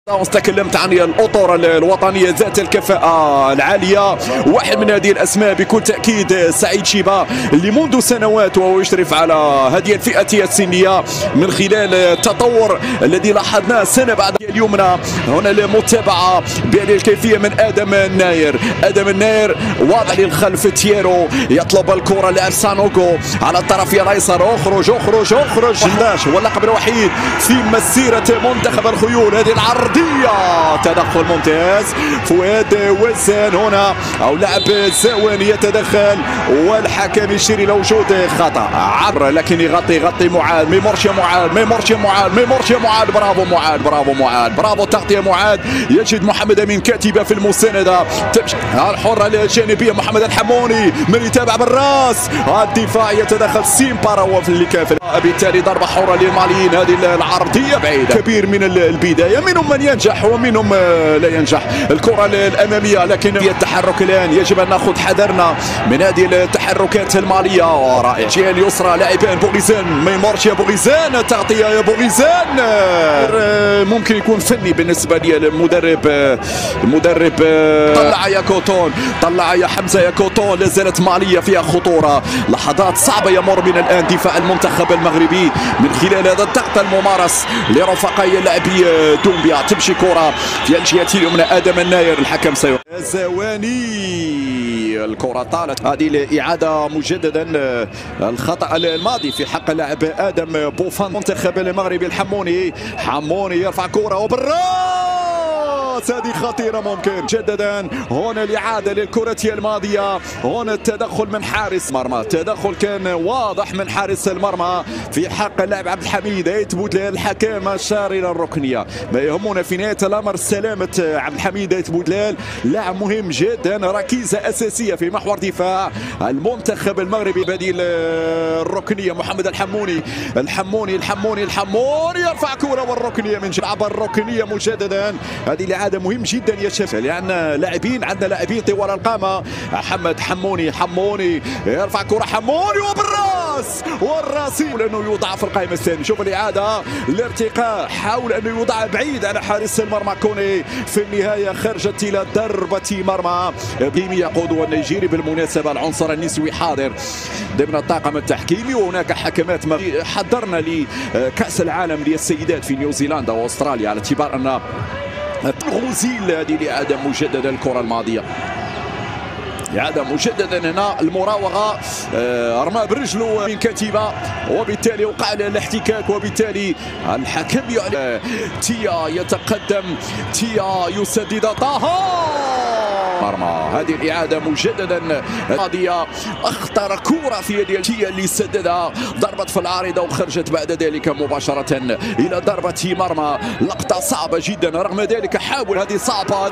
تكلمت عن الأطر الوطنية ذات الكفاءة العالية. واحد من هذه الأسماء بكل تأكيد سعيد شيبة، اللي منذ سنوات وهو يشرف على هذه الفئة السنية من خلال التطور الذي لاحظناه سنة بعد اليمنى. هنا المتابعة بهذه الكيفية من آدم الناير. آدم الناير واضع للخلف، تييرو يطلب الكرة لاعب سانوغو على الطرف الأيسر. اخرج اخرج اخرج. هو اللقب الوحيد في مسيرة منتخب الخيول. هذه العرضية تدخل ممتاز. فؤاد وزان هنا او لاعب زاوان يتدخل والحكم يشير الى وجود خطا عبر، لكن يغطي معاذ. ميمورشيا معاذ. برافو معاذ. برافو تغطيه معاذ. يجد محمد امين كاتبه في المسانده. تمشي الحره الجانبيه محمد الحموني من يتابع بالراس. الدفاع يتدخل سيمبارا هو في اللي كافل. بالتالي ضربه حره للماليين. هذه العرضيه بعيده كبير من البدايه، منهم من ينجح ومنهم لا ينجح. الكره الاماميه لكن في التحرك الان يجب ان ناخذ حذرنا من هذه التحركات الماليه. رائع. الجهه اليسرى لاعبان بوغيزان. ميمورشيا بوغيزان. تغطيه يا بوغيزان. ممكن يكون فني بالنسبه لي المدرب. طلع يا كوتون، طلع يا حمزه يا كوتون. لازالت ماليه فيها خطوره. لحظات صعبه يمر من الان دفاع المنتخب المغربي من خلال هذا الضغط الممارس لرفقائي لاعبي دومبيا. تمشي كره في الجهه اليمنى. ادم الناير. الحكم زواني. الكره طالت. هذه الاعاده مجددا. الخطا الماضي في حق اللاعب ادم بوفان. المنتخب المغربي الحموني يرفع كره وبالراس. هذه خطيره ممكن جددا. هنا الاعاده للكره الماضيه. هنا التدخل من حارس مرمى. التدخل كان واضح من حارس المرمى في حق اللاعب عبد الحميد. يثبت الحكم اشار الى الركنيه. ما يهمنا في نهايه الامر سلامه عبد الحميد بودلال. لاعب مهم جدا، ركيزه اساسيه في محور دفاع المنتخب المغربي. بديل الركنيه محمد الحموني يرفع كره والركنيه من جلعب الركنيه مجددا. هذه الاعاده مهم جدا يا شباب، لان عندنا لاعبين طوال القامه. محمد حموني يرفع كره. حموني وبالراس والراسي لانه يوضع في القائمه الثانيه. شوف الاعاده. الارتقاء حاول انه يوضع بعيد على حارس المرمى كوني. في النهايه خرجت الى ضربه مرمى. بيمي يقود النيجيري بالمناسبه. العنصر النسوي حاضر ضمن الطاقم التحكيمي. وهناك حكمات حضرنا لكاس العالم للسيدات في نيوزيلندا واستراليا على اعتبار ان غوزيل. هذه الاعاده مجددا. الكره الماضيه إعادة مجددا. هنا المراوغة رمى برجله من كتيبة وبالتالي وقع الاحتكاك وبالتالي الحكم تيا يتقدم. تيا يسدد طه مرمى. هذه الإعادة مجددا. قضية أخطر كرة في يد تيا اللي سددها. ضربت في العارضة وخرجت بعد ذلك مباشرة إلى ضربة مرمى. لقطة صعبة جدا. رغم ذلك حاول. هذه صعبة.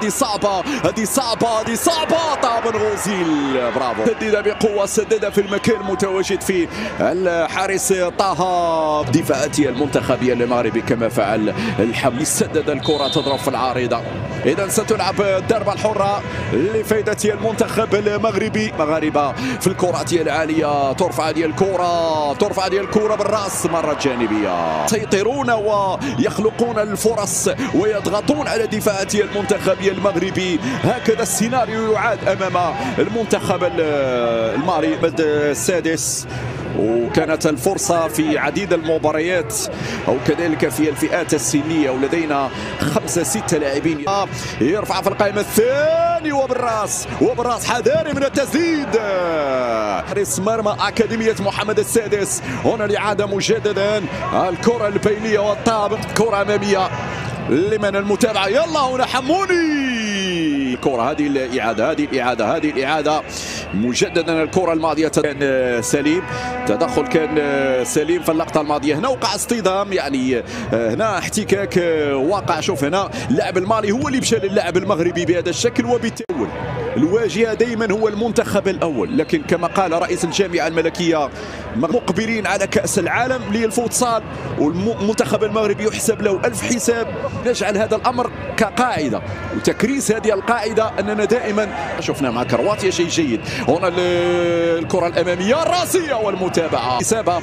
طاب غوزيل. برافو. سدد بقوة. سدد في المكان المتواجد فيه الحارس طه. دفاعاتي المنتخبية المغربي كما فعل الحمي. سدد الكرة تضرب في العارضة. إذا ستلعب الضربة الحرة لفائدة المنتخب المغربي. مغاربة في الكرات العالية. ترفع هذه الكرة بالرأس مرة جانبية. يسيطرون ويخلقون الفرص ويضغطون على دفاعات المنتخب المغربي. هكذا السيناريو يعاد أمام المنتخب المالي. السادس وكانت الفرصة في عديد المباريات أو كذلك في الفئات السنية ولدينا 5-6 لاعبين. يرفع في القائمة الثاني وبالراس حذاري من التسديد. حارس مرمى أكاديمية محمد السادس. هنا الإعادة مجددا. الكرة البينية والطابق. كرة أمامية لمن المتابعة. يلا هنا حموني. الكرة. هذه الإعادة مجددا. الكرة الماضية كان سليم. تدخل كان سليم في اللقطة الماضية. هنا وقع اصطدام، يعني هنا احتكاك واقع. شوف هنا اللاعب المالي هو اللي مشى للاعب المغربي بهذا الشكل. وبالتالي الواجهة دائما هو المنتخب الأول، لكن كما قال رئيس الجامعة الملكية مقبلين على كأس العالم للفوتسال، والمنتخب المغربي يحسب له ألف حساب. نجعل هذا الأمر كقاعدة وتكريس هذه القاعدة، أننا دائما شفنا مع كرواتيا شيء جيد. هنا الكرة الأمامية الراسية والمتابعة حسابها.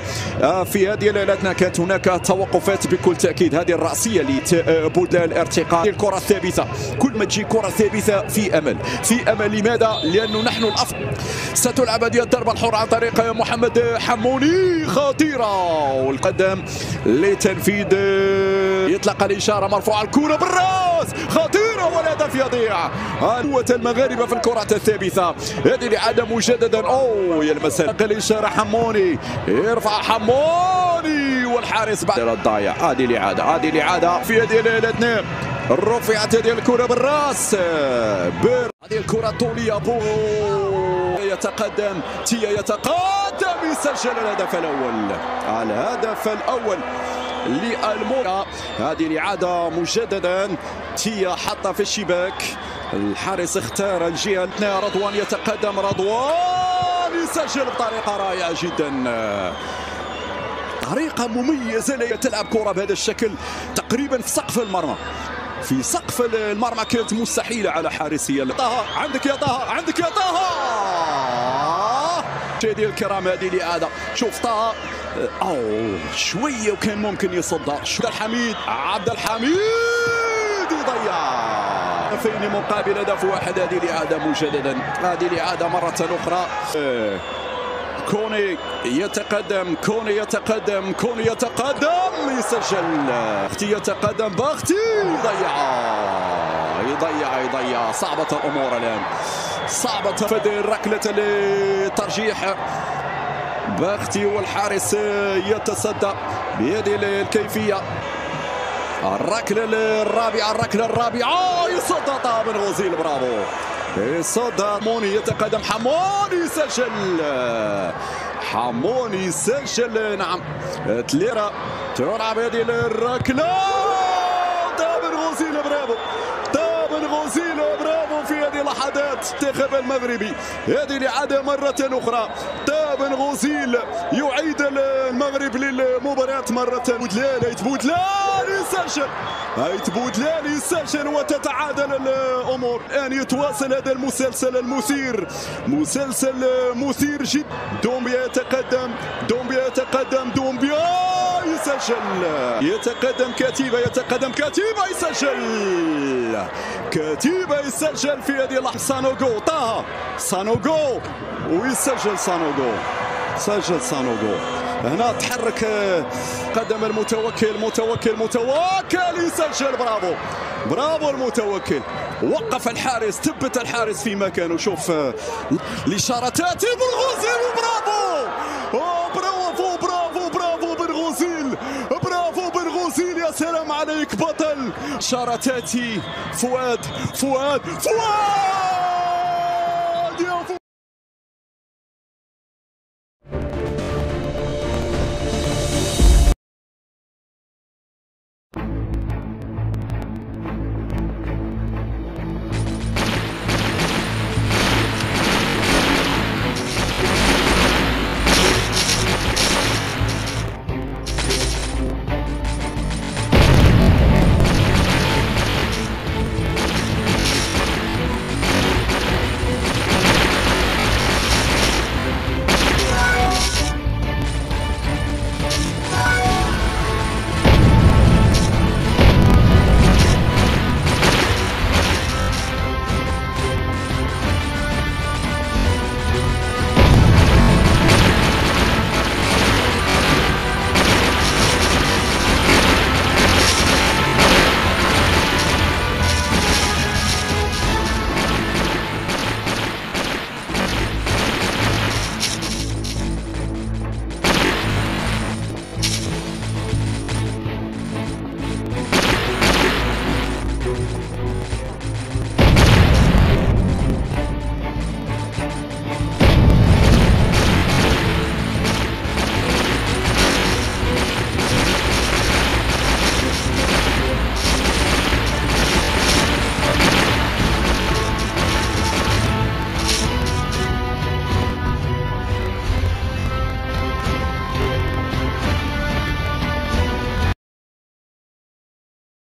في هذه ليلتنا كانت هناك توقفات بكل تأكيد. هذه الرأسية لبودلان الارتقاء، الكرة الثابتة، كل ما تجي كرة ثابتة في أمل، في أمل. لماذا؟ لأنه نحن الأفضل. ستلعب هذه الضربة الحرة عن طريق محمد حموني، خطيرة، والقدم لتنفيذ، يطلق الإشارة، مرفوعة الكرة بالراس، خطيرة، والهدف يضيع. قوة المغاربة في الكرات الثابتة. هذه الإعادة مجددا، يلمس الإشارة، حموني يرفع، حموني، والحارس بعد الضايع. هذه الإعادة في هذه الاثنين، رفعت هذه الكرة بالراس، هذه الكرة الطولية، يتقدم تيا، يتقدم، يسجل الهدف الأول للمورا. هذه الإعادة مجددا، تيا حطها في الشباك، الحارس اختار الجهة. رضوان يتقدم، رضوان يسجل بطريقة رائعة جدا، طريقة مميزة. تلعب كرة بهذا الشكل تقريبا في سقف المرمى، في سقف المرمى، كانت مستحيلة على حارسية. طه، عندك يا طه، عندك يا طه. مشاهدينا الكرام، هذه الإعادة، شوف طه، شوية وكان ممكن يصدها. عبد الحميد يضيع فين مقابل هدف واحد. هذه الإعادة مجددا، هذه الإعادة مرة أخرى. كوني يتقدم، يسجل، اختي يتقدم، باختي يضيع. صعبة الأمور الآن، صعبة. فدي ركلة الترجيح، باختي والحارس يتصدى بهذه الكيفية. الركلة الرابعة، يصدى طه بن غزيل، برافو، يصدى. حموني يتقدم، حموني يسجل، نعم. تليرا تلعب هذه الركلة، طه بن غزيل، برافو، في هذه اللحظات المنتخب المغربي. هذه الإعادة مرة أخرى، طه بن غزيل يعيد المغرب للمباراة مرة. بودلان يسجل، وتتعادل الأمور. الآن يتواصل هذا المسلسل المثير، مسلسل مثير جدا. دومبيا يتقدم، دومبيا يسجل، يتقدم كتيبة، يسجل في هذه اللحظة. سانوغو ويسجل سانوغو. هنا تحرك قدم المتوكل، يسجل، برافو المتوكل، وقف الحارس، ثبت الحارس في مكانه. شوف الاشارتات بن غزيل، برافو بن غزيل، يا سلام عليك بطل. اشارتاتي فؤاد